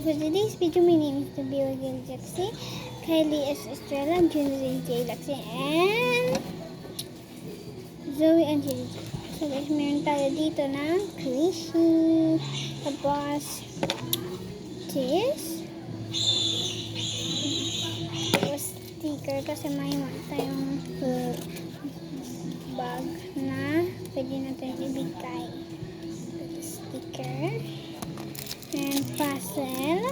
For today's video, my name is Abigail Jaxi, Kylie S. Estrella, Junzi J. Laxi, and Zoe and J. So guys, meron tayo dito na Chrissy. Tapos, this. Tapos, sticker kasi may tayong bag na pwede natin ibigay. Sticker. And puzzle.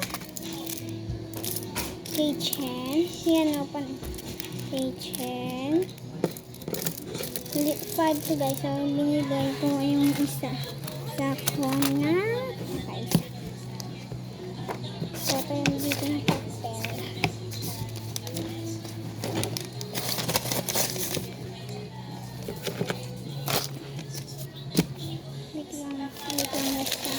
Keychain. Yan, open. Keychain. 5 to guys. So, binigay ko yung isa. Sa kona. Guys. So, ito yung dito ng papel. Wait lang na siya.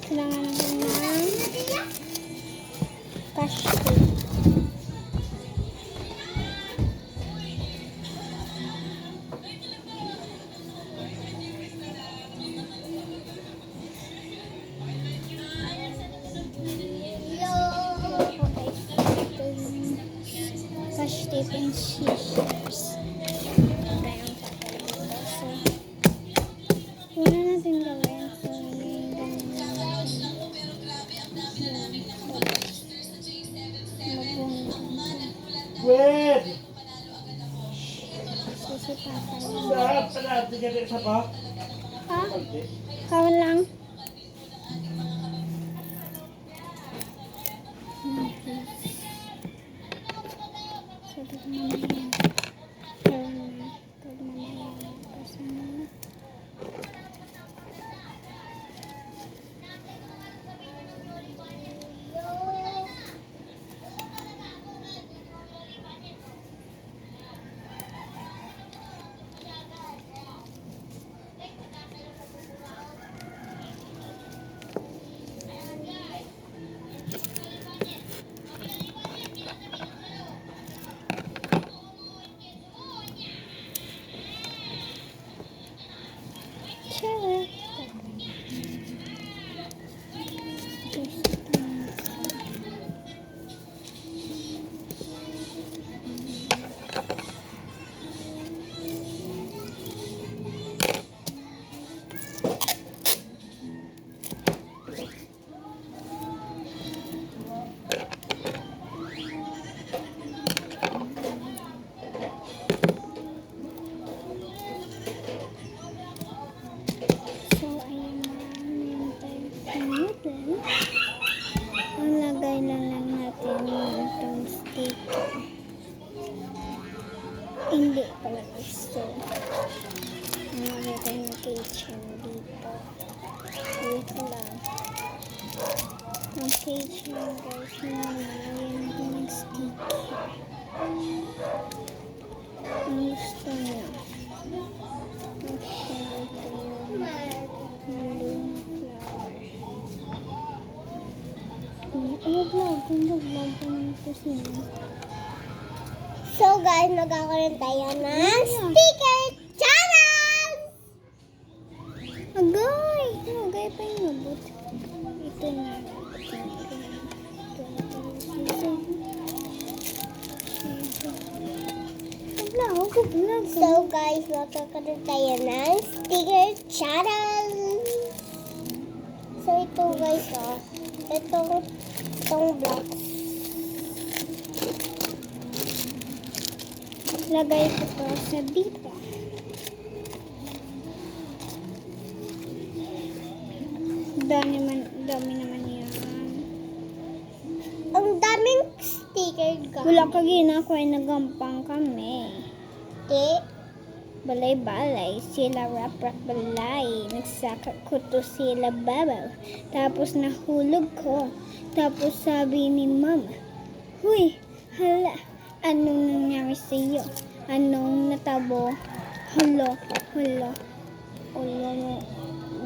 Kailangan natin ng cash tape. Cash tape and scissors. Una natin gawin. Wait! Sisipapan. Saan? Saan? Tingnan sa pa? Ha? Kawan lang. So, dito naman yan. Kawan na. Pwede naman yan. Kasi na. Sure. Ang lagay lang natin yung itong sticker. Hindi pala gusto. Nalagay tayo yung keychain dito. Wait lang. Ang keychain guys, nalagay natin yung sticker. Ang gusto niya. Okay, ito yung balloon flower. So guys, magkakaroon tayo ng sticker challenge! Agay! Agay pa yung mabot. Ito na. So guys, magkakaroon tayo ng sticker challenge! So ito guys, itong blocks. Lagay ko to sa dito. Dami naman yan. Ang daming sticker guys. Wala ka ginako ay nagampang kami. Balay-balay, sila rap-rap balay. Nagsaka ko to sila babaw. Tapos nahulog ko. Tapos sabi ni mama, huy, hala, anong nangyari sa iyo? Anong natabo? Hala,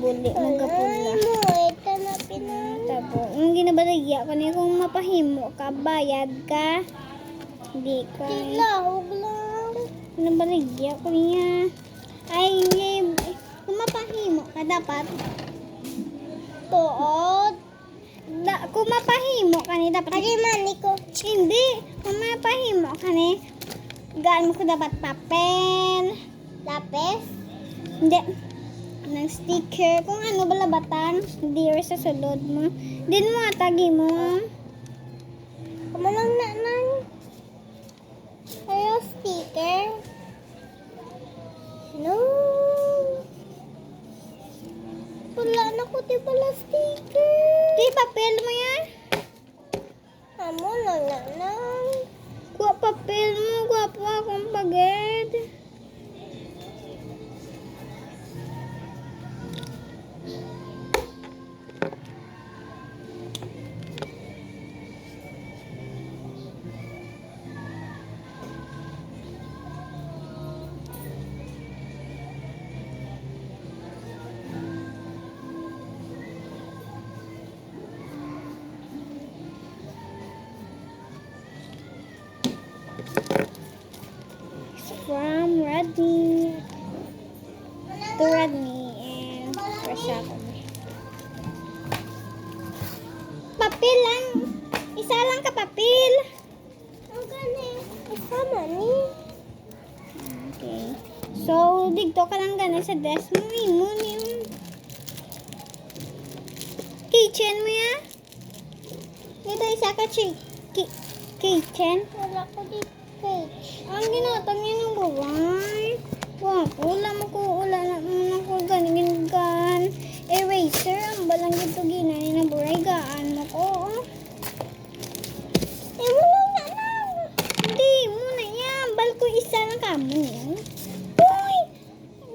buli mong kapula. Ito na Tabo, ang ginabalagya ko niya kung mapahimo ka, bayad ka. Hindi ka. Tilawag lang. Nabaligya ko niya. Ay, dapat. Tuod. Kung mapahimo ka ni dapat. Kali mani ko. Hindi. Kung mapahimo ka ni, gaan mo ko dapat papel. Lapis. Hindi. Ng sticker. Kung ano balabatan. Hindi sa sulod mo. Din mo atagi mo. Kumalang na nan. Ayo sticker. No. Wala na ko di pala sticker. Di papel mo yan. Amo na lang. Kuha papel mo. Kuha po akong paged. From Rodney to Rodney and Rashako. Papel lang. Isa lang ka papel. Ang gani. Isama ni. Okay. So, dito ka lang gana sa desk mo. Imun yung kitchen mo ya. Dito isa ka kitchen. Wala ko di page. Ang ginatang niya ng buwan. Wala mo ko, wala na ko ganyan. Eraser, ang balang dito ginani na buray. Gaan mo ko. Wala na lang. Hindi mo na yan. Bal ko isa lang kamo niyan. Uy!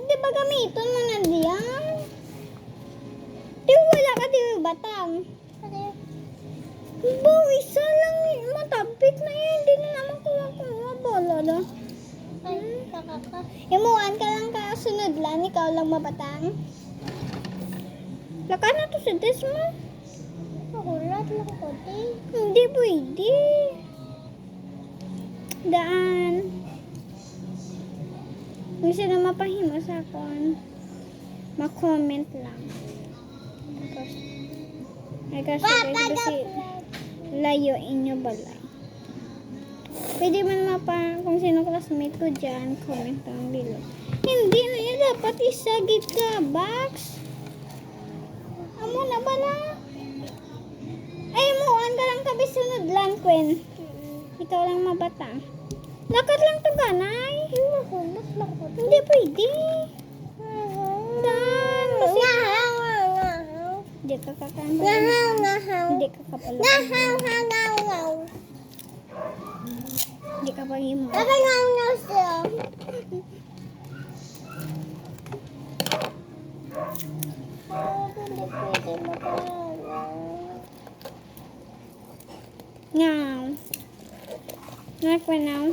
Di ba gamiton mo na diyan? Di wala ka di batang. Bo, isa lang. Matapik na yan. Hindi na naman kuha-kuha. Bala na. Ay, kakaka. Imuan ka lang ka sunod lang. Ikaw lang mabatang. Laka na to sa desk mo. Nakulat lang ko di. Hindi pwede. Daan. Gusto na mapahimo sa akon. Ma-comment lang. Ay kasi kasi layo inyo balay. Pwede man kung sino classmate ko dyan, comment down below. Hindi na yun, dapat isagit ka, box. Amo na bala. Ay, muan ka lang kabi sunod lang, Queen. Ikaw lang mabatang. Lakad lang to ganay. Nakulat lang ko di. Hindi pwede. Dan, kasi Ngahaw. hindi ka kakanta. Ngahaw. Hindi ka kapalo. Ngahaw. Hindi ka pahimo. Ngahaw siya. Hindi pwede makalawa. Ngaw. Ngaw ko now.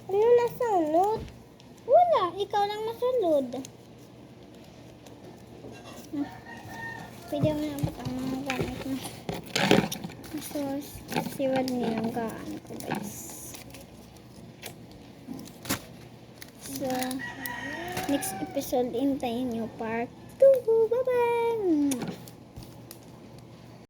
Ano nasunod? Wala, ikaw lang nasulod. Pwede mo na ba't ang mga gamit mo? So, si Rodney ang gaan ko, guys. So, next episode, hintayin nyo part 2. Bye-bye!